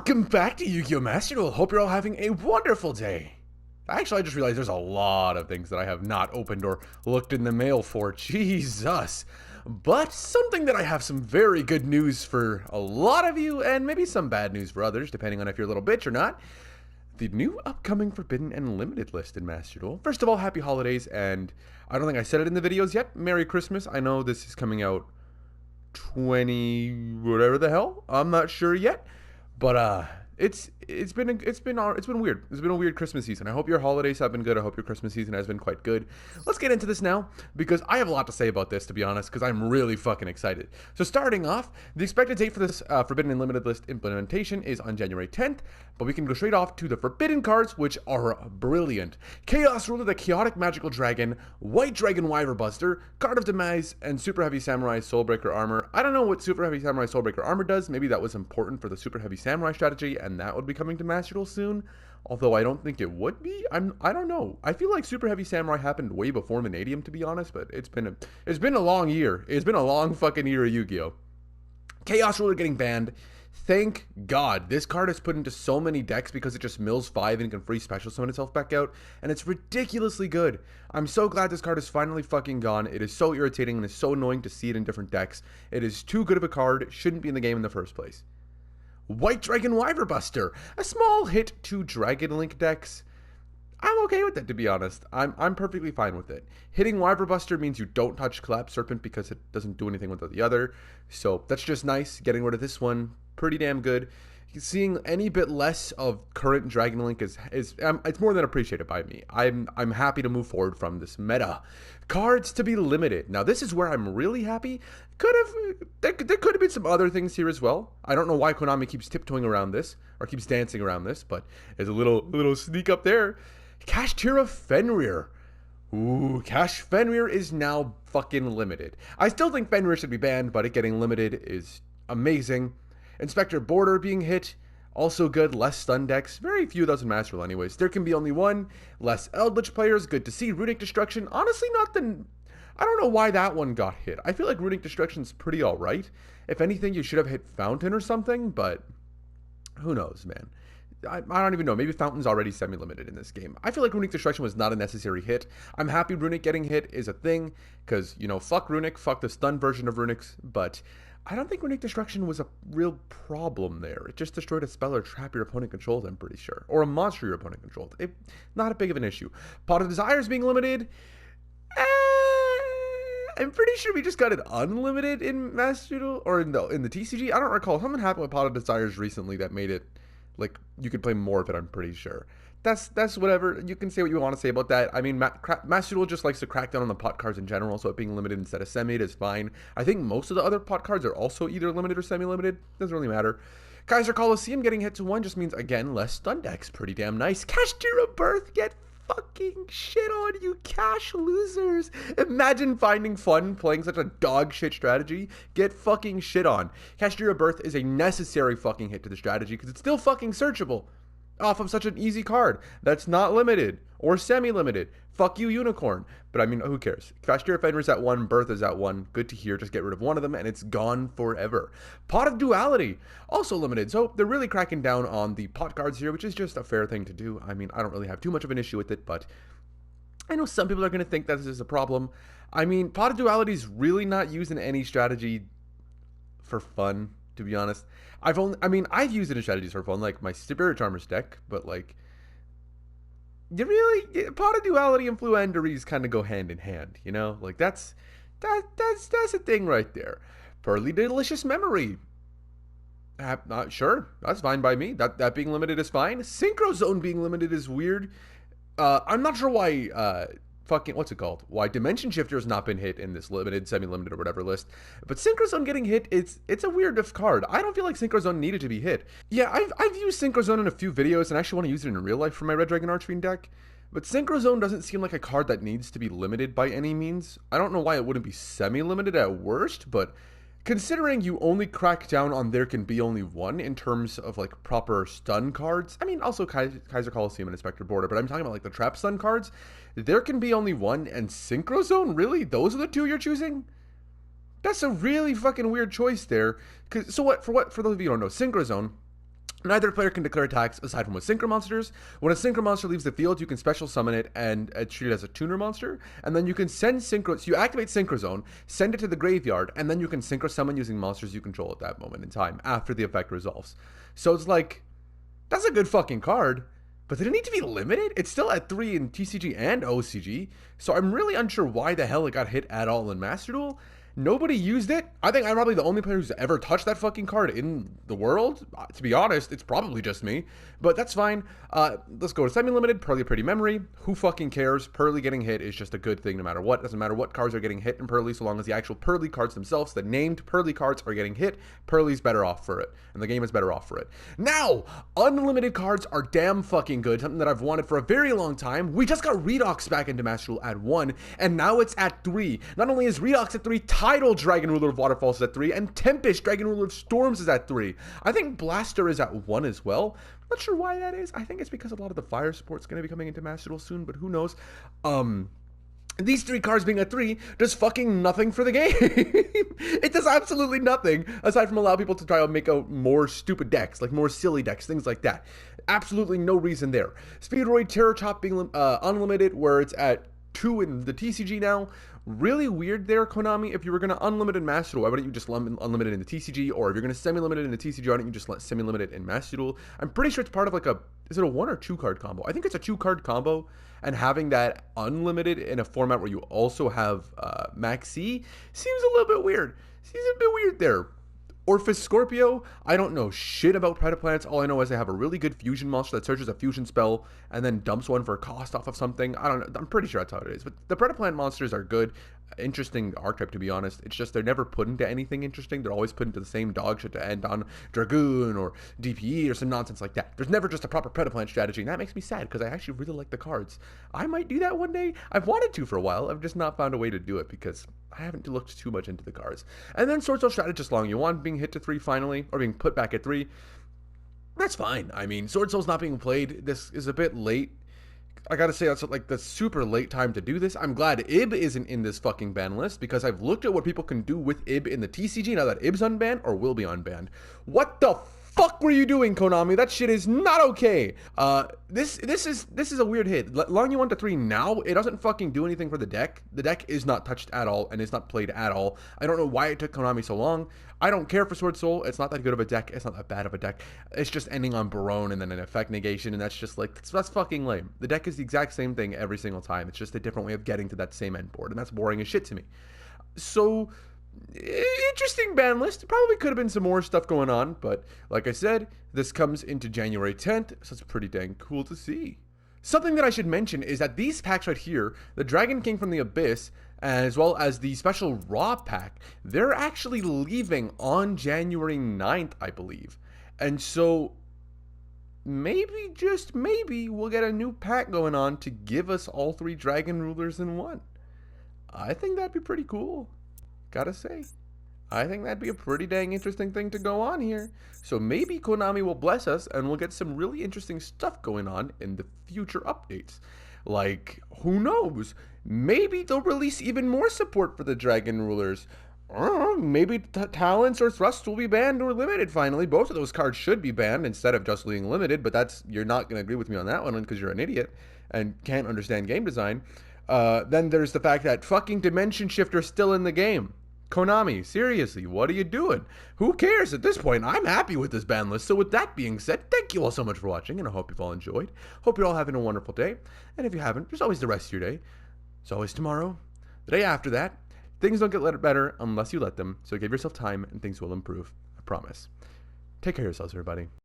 Welcome back to Yu-Gi-Oh! Master Duel. Hope you're all having a wonderful day. Actually, I just realized there's a lot of things that I have not opened or looked in the mail for. Jesus. But something that I have some very good news for a lot of you, and maybe some bad news for others, depending on if you're a little bitch or not. The new upcoming Forbidden and Limited list in Master Duel. First of all, happy holidays, and I don't think I said it in the videos yet. Merry Christmas. I know this is coming out 20 whatever the hell. I'm not sure yet. But it's been weird. It's been a weird Christmas season. I hope your holidays have been good. I hope your Christmas season has been quite good. Let's get into this now because I have a lot to say about this, to be honest, because I'm really fucking excited. So starting off, the expected date for this Forbidden and Limited list implementation is on January 10th, but we can go straight off to the Forbidden cards, which are brilliant. Chaos Ruler, the Chaotic Magical Dragon, White Dragon Wyver Buster, Card of Demise, and Super Heavy Samurai Soulbreaker Armor. I don't know what Super Heavy Samurai Soulbreaker Armor does. Maybe that was important for the Super Heavy Samurai strategy, and that would be coming to Master Duel soon. Although I don't think it would be. I don't know. I feel like Super Heavy Samurai happened way before Vanadium, to be honest, but it's been a long year. It's been a long fucking year of Yu-Gi-Oh! Chaos Ruler getting banned. Thank God. This card is put into so many decks because it just mills 5 and can free special summon itself back out, and it's ridiculously good. I'm so glad this card is finally fucking gone. It is so irritating and it's so annoying to see it in different decks. It is too good of a card. It shouldn't be in the game in the first place. White Dragon Wyver Buster, a small hit to Dragon Link decks. I'm okay with that, to be honest. I'm perfectly fine with it. Hitting Wyver Buster means you don't touch Collapse Serpent because it doesn't do anything with the other. So that's just nice. Getting rid of this one, pretty damn good. Seeing any bit less of current Dragon Link is it's more than appreciated by me. I'm happy to move forward from this meta. Cards to be limited. Now this is where I'm really happy. There could have been some other things here as well. I don't know why Konami keeps tiptoeing around this or keeps dancing around this, but there's a little sneak up there. Kashtira Fenrir. Ooh, Cash Fenrir is now fucking limited. I still think Fenrir should be banned, but it getting limited is amazing. Inspector Border being hit, also good. Less stun decks, very few of those in Master Duel anyways. There can be only one. Less Eldritch players, good to see. Runic Destruction, honestly not the... I don't know why that one got hit. I feel like Runic Destruction's pretty alright. If anything, you should have hit Fountain or something, but who knows, man. I don't even know. Maybe Fountain's already semi-limited in this game. I feel like Runic Destruction was not a necessary hit. I'm happy Runic getting hit is a thing, because, you know, fuck Runic, fuck the stun version of Runic's, but I don't think Runic Destruction was a real problem there. It just destroyed a spell or trap your opponent controlled, I'm pretty sure. Or a monster your opponent controlled. Not a big of an issue. Pot of Desires being limited, I'm pretty sure we just got it unlimited in Master Duel, or in the TCG. I don't recall. Something happened with Pot of Desires recently that made it, like, you could play more of it, I'm pretty sure. That's whatever. You can say what you want to say about that. I mean, Master Duel just likes to crack down on the pot cards in general, so it being limited instead of semi is fine. I think most of the other pot cards are also either limited or semi-limited. Doesn't really matter. Kaiser Coliseum getting hit to 1 just means, again, less stun decks. Pretty damn nice. Kashtira Birth, get fucking shit on, you cash losers. Imagine finding fun playing such a dog shit strategy. Get fucking shit on. Kashtira Birth is a necessary fucking hit to the strategy because it's still fucking searchable off of such an easy card that's not limited or semi-limited. Fuck you, Unicorn. But I mean, who cares? Kashtira Fenrir is at 1, Birth is at 1. Good to hear. Just get rid of one of them and it's gone forever. Pot of Duality, also limited. So they're really cracking down on the pot cards here, which is just a fair thing to do. I mean, I don't really have too much of an issue with it, but I know some people are going to think that this is a problem. I mean, Pot of Duality is really not used in any strategy for fun, to be honest. I've used it in strategies for fun, like my Spirit Charmers deck, but like, Pot of Duality and Fluenderies kind of go hand in hand, you know? Like, that's a thing right there. Pearly Delicious Memory. Not sure. That's fine by me. That being limited is fine. Synchro Zone being limited is weird. I'm not sure why, what's it called? Why Dimension Shifter has not been hit in this limited, semi-limited, or whatever list. But Synchro Zone getting hit, it's a weird card. I don't feel like Synchro Zone needed to be hit. Yeah, I've used Synchro Zone in a few videos, and I actually want to use it in real life for my Red Dragon Archfiend deck. But Synchro Zone doesn't seem like a card that needs to be limited by any means. I don't know why it wouldn't be semi-limited at worst, but considering you only crack down on there can be only one in terms of like proper stun cards. I mean, also Kaiser Coliseum and Inspector Border, but I'm talking about like the trap stun cards. There can be only one, and Synchro Zone, really? Those are the two you're choosing? That's a really fucking weird choice there. For those of you who don't know, Synchro Zone Neither player can declare attacks aside from with synchro monsters. When a synchro monster leaves the field, you can special summon it and treat it as a tuner monster. And then you can send synchro. So you activate Synchro Zone, send it to the graveyard, and then you can synchro summon using monsters you control at that moment in time after the effect resolves. So it's like, that's a good fucking card. But did it need to be limited? It's still at 3 in TCG and OCG. So I'm really unsure why the hell it got hit at all in Master Duel. Nobody used it. I think I'm probably the only player who's ever touched that fucking card in the world. To be honest, it's probably just me. But that's fine. Let's go to semi-limited. Pearly Pretty Memory. Who fucking cares? Pearly getting hit is just a good thing no matter what. Doesn't matter what cards are getting hit in Pearly, so long as the actual Pearly cards themselves, the named Pearly cards, are getting hit. Pearly's better off for it. And the game is better off for it. Now, unlimited cards are damn fucking good. Something that I've wanted for a very long time. We just got Redox back into Master Duel at 1, and now it's at 3. Not only is Redox at 3, Tidal Dragon Ruler of Waterfalls is at 3, and Tempest Dragon Ruler of Storms is at 3. I think Blaster is at 1 as well. Not sure why that is. I think it's because a lot of the fire support's going to be coming into Master Duel soon, but who knows. These 3 cards being at 3 does fucking nothing for the game. It does absolutely nothing, aside from allow people to try to make out more stupid decks, like more silly decks, things like that. Absolutely no reason there. Speedroid Terror Chop being unlimited, where it's at 2 in the TCG now. Really weird there, Konami. If you were going to unlimited Master Duel, why wouldn't you just unlimited in the TCG? Or if you're going to semi-limited in the TCG, why don't you just let semi-limited in Master Duel? I'm pretty sure it's part of like a, is it a 1 or 2 card combo? I think it's a 2 card combo, and having that unlimited in a format where you also have Maxi seems a little bit weird. Seems a bit weird there. Orphis Scorpio, I don't know shit about Predaplanets. All I know is they have a really good fusion monster that searches a fusion spell and then dumps one for a cost off of something. I don't know. I'm pretty sure that's how it is. But the Predaplanet monsters are good. Interesting archetype, to be honest. It's just they're never put into anything interesting. They're always put into the same dog shit to end on Dragoon or DPE or some nonsense like that. There's never just a proper Predaplanet strategy, and that makes me sad because I actually really like the cards. I might do that one day. I've wanted to for a while. I've just not found a way to do it because I haven't looked too much into the cards. And then Sword Soul Strategist Long Yuan being hit to 3 finally, or being put back at 3. That's fine. I mean, Sword Soul's not being played. This is a bit late. I gotta say, that's like the super late time to do this. I'm glad IB isn't in this fucking ban list because I've looked at what people can do with IB in the TCG now that IB's unbanned or will be unbanned. What the fuck were you doing, Konami? That shit is not okay. This is a weird hit. Long Yuan to 3 now, it doesn't fucking do anything for the deck. The deck is not touched at all and is not played at all. I don't know why it took Konami so long. I don't care for Sword Soul. It's not that good of a deck. It's not that bad of a deck. It's just ending on Barone and then an effect negation, and that's just like, that's fucking lame. The deck is the exact same thing every single time. It's just a different way of getting to that same end board, and that's boring as shit to me. So, interesting ban list. Probably could have been some more stuff going on, but like I said, this comes into January 10th, so it's pretty dang cool to see. Something that I should mention is that these packs right here, the Dragon King from the Abyss, as well as the special Raw pack, they're actually leaving on January 9th, I believe. And so, maybe, just maybe, we'll get a new pack going on to give us all 3 Dragon Rulers in one. I think that'd be pretty cool. Gotta say. I think that'd be a pretty dang interesting thing to go on here. So maybe Konami will bless us and we'll get some really interesting stuff going on in the future updates. Like, who knows? Maybe they'll release even more support for the Dragon Rulers. Maybe Talents or Thrusts will be banned or limited finally. Both of those cards should be banned instead of just being limited, but that's, you're not going to agree with me on that one because you're an idiot and can't understand game design. Then there's the fact that fucking Dimension Shifter's still in the game. Konami, seriously, what are you doing? Who cares at this point? I'm happy with this ban list. So with that being said, thank you all so much for watching, and I hope you've all enjoyed. Hope you're all having a wonderful day. And if you haven't, there's always the rest of your day. There's always tomorrow, the day after that. Things don't get better unless you let them, so give yourself time and things will improve. I promise. Take care of yourselves, everybody.